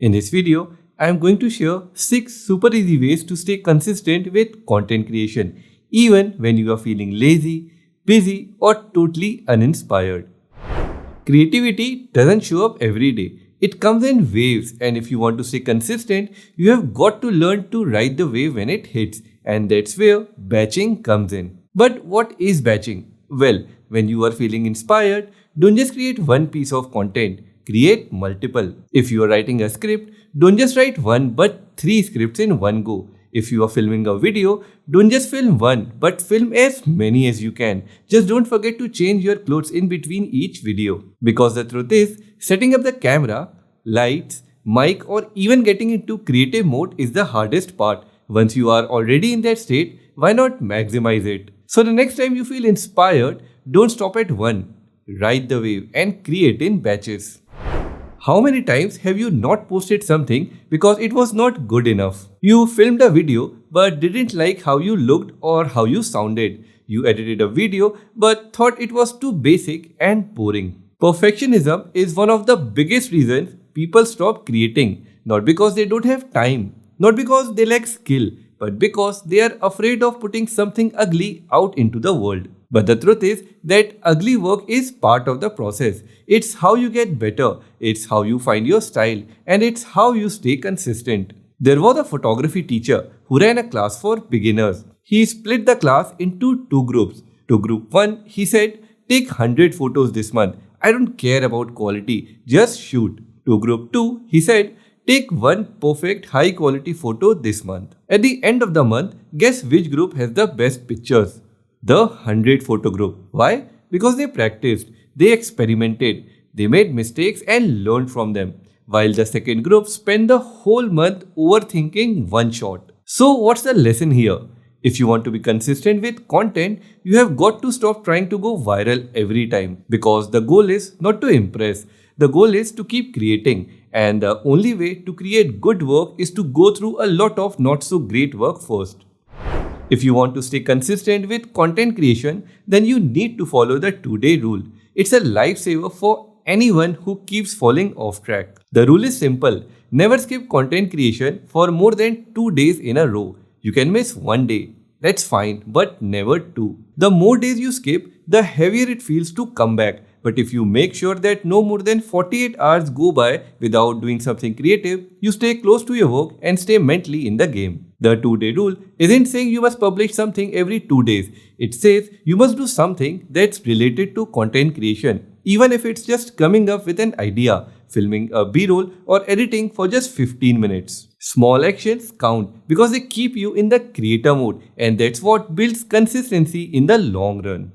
In this video, I am going to share 6 super easy ways to stay consistent with content creation, even when you are feeling lazy, busy, or totally uninspired. Creativity doesn't show up every day. It comes in waves, and if you want to stay consistent, you have got to learn to ride the wave when it hits, and that's where batching comes in. But what is batching? Well, when you are feeling inspired, don't just create one piece of content, create multiple. If you are writing a script, don't just write one but 3 scripts in one go. If you are filming a video, don't just film one but film as many as you can. Just don't forget to change your clothes in between each video. Because the truth is, setting up the camera, lights, mic, or even getting into creative mode is the hardest part. Once you are already in that state, why not maximize it? So the next time you feel inspired, don't stop at one. Ride the wave and create in batches. How many times have you not posted something because it was not good enough? You filmed a video but didn't like how you looked or how you sounded. You edited a video but thought it was too basic and boring. Perfectionism is one of the biggest reasons people stop creating. Not because they don't have time, not because they lack skill, but because they are afraid of putting something ugly out into the world. But the truth is that ugly work is part of the process. It's how you get better, it's how you find your style, and it's how you stay consistent. There was a photography teacher who ran a class for beginners. He split the class into 2 groups. To group 1, he said, take 100 photos this month. I don't care about quality, just shoot. To group 2, he said, take one perfect high quality photo this month. At the end of the month, guess which group has the best pictures? The 100 photo group. Why? Because they practiced, they experimented, they made mistakes and learned from them. While the second group spent the whole month overthinking one shot. So what's the lesson here? If you want to be consistent with content, you have got to stop trying to go viral every time. Because the goal is not to impress. The goal is to keep creating. And the only way to create good work is to go through a lot of not so great work first. If you want to stay consistent with content creation, then you need to follow the 2-day rule. It's a lifesaver for anyone who keeps falling off track. The rule is simple. Never skip content creation for more than 2 days in a row. You can miss one day. That's fine, but never 2. The more days you skip, the heavier it feels to come back. But if you make sure that no more than 48 hours go by without doing something creative, you stay close to your work and stay mentally in the game. The 2-day rule isn't saying you must publish something every 2 days. It says you must do something that's related to content creation, even if it's just coming up with an idea, filming a B-roll, or editing for just 15 minutes. Small actions count because they keep you in the creator mode, and that's what builds consistency in the long run.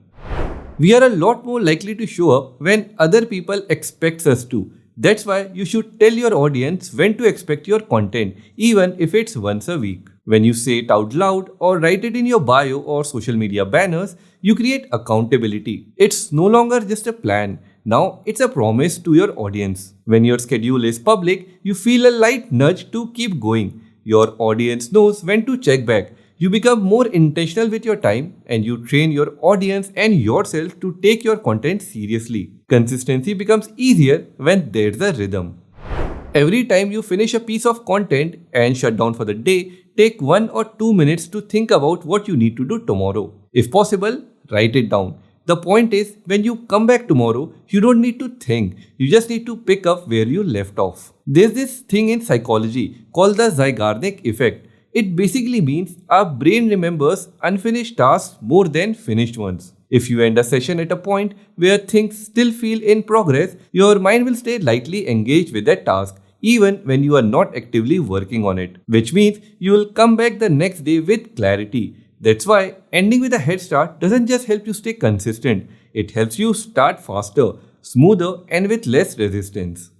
We are a lot more likely to show up when other people expect us to. That's why you should tell your audience when to expect your content, even if it's once a week. When you say it out loud or write it in your bio or social media banners, you create accountability. It's no longer just a plan. Now it's a promise to your audience. When your schedule is public, you feel a light nudge to keep going. Your audience knows when to check back. You become more intentional with your time and you train your audience and yourself to take your content seriously. Consistency becomes easier when there's a rhythm. Every time you finish a piece of content and shut down for the day, take 1 or 2 minutes to think about what you need to do tomorrow. If possible, write it down. The point is, when you come back tomorrow, you don't need to think. You just need to pick up where you left off. There's this thing in psychology called the Zeigarnik effect. It basically means our brain remembers unfinished tasks more than finished ones. If you end a session at a point where things still feel in progress, your mind will stay lightly engaged with that task, even when you are not actively working on it. Which means you will come back the next day with clarity. That's why ending with a head start doesn't just help you stay consistent, it helps you start faster, smoother, and with less resistance.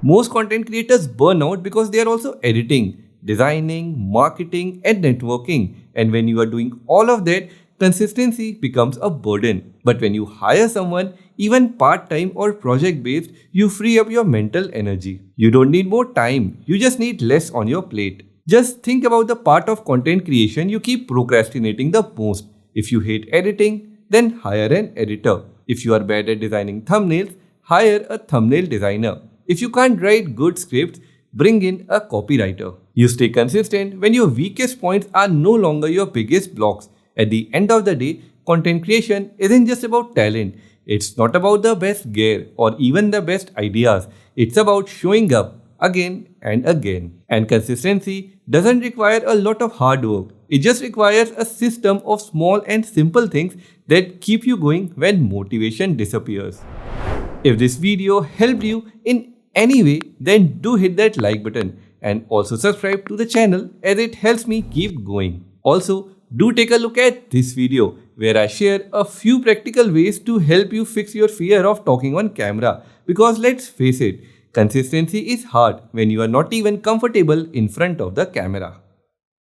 Most content creators burn out because they are also editing, designing, marketing, and networking. And when you are doing all of that, consistency becomes a burden. But when you hire someone, even part-time or project-based, you free up your mental energy. You don't need more time, you just need less on your plate. Just think about the part of content creation you keep procrastinating the most. If you hate editing, then hire an editor. If you are bad at designing thumbnails, hire a thumbnail designer. If you can't write good scripts, bring in a copywriter. You stay consistent when your weakest points are no longer your biggest blocks. At the end of the day, content creation isn't just about talent. It's not about the best gear or even the best ideas. It's about showing up again and again. And consistency doesn't require a lot of hard work. It just requires a system of small and simple things that keep you going when motivation disappears. If this video helped you in any way, then do hit that like button and also subscribe to the channel as it helps me keep going. Also, do take a look at this video where I share a few practical ways to help you fix your fear of talking on camera, because let's face it, consistency is hard when you are not even comfortable in front of the camera.